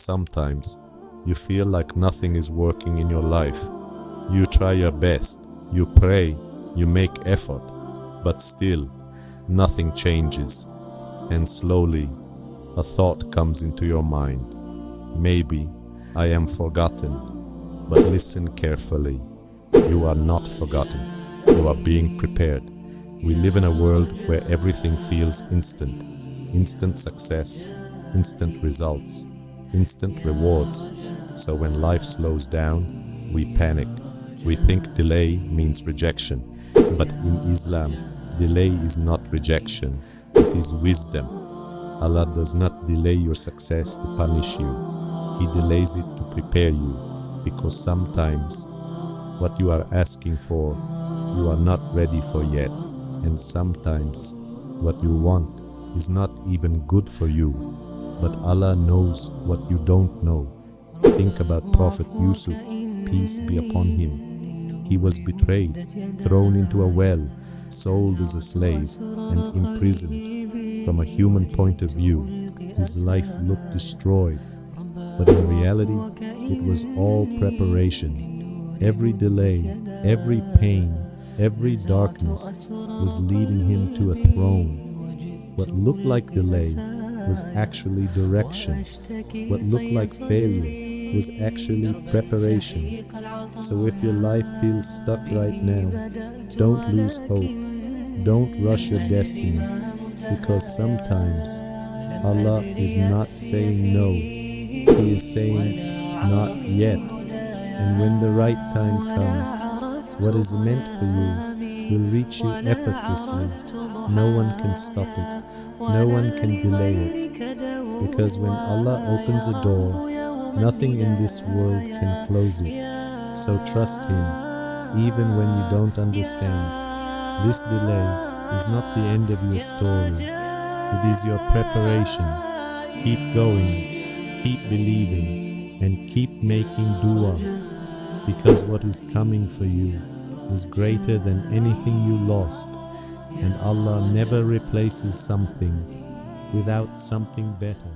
Sometimes you feel like nothing is working in your life. You try your best, you pray, you make effort, but still nothing changes. And slowly a thought comes into your mind. Maybe I am forgotten. But listen carefully. You are not forgotten. You are being prepared. We live in a world where everything feels instant. Instant success, instant results, instant rewards. So when life slows down, we panic. We think delay means rejection. But in Islam, delay is not rejection. It is wisdom. Allah does not delay your success to punish you. He delays it to prepare you, because sometimes what you are asking for, you are not ready for yet. And sometimes what you want is not even good for you, but Allah knows what you don't know. Think about Prophet Yusuf, peace be upon him. He was betrayed, thrown into a well, sold as a slave, and imprisoned. From a human point of view, his life looked destroyed, but in reality, it was all preparation. Every delay, every pain, every darkness was leading him to a throne. What looked like delay was actually direction. What looked like failure was actually preparation. So if your life feels stuck right now, don't lose hope. Don't rush your destiny, because sometimes Allah is not saying no. He is saying not yet. And when the right time comes, what is meant for you will reach you effortlessly. No one can stop it. No one can delay it. Because when Allah opens a door, nothing in this world can close it. So trust Him, even when you don't understand. This delay is not the end of your story. It is your preparation. Keep going, keep believing, and keep making dua. Because what is coming for you is greater than anything you lost. And Allah never replaces something without something better.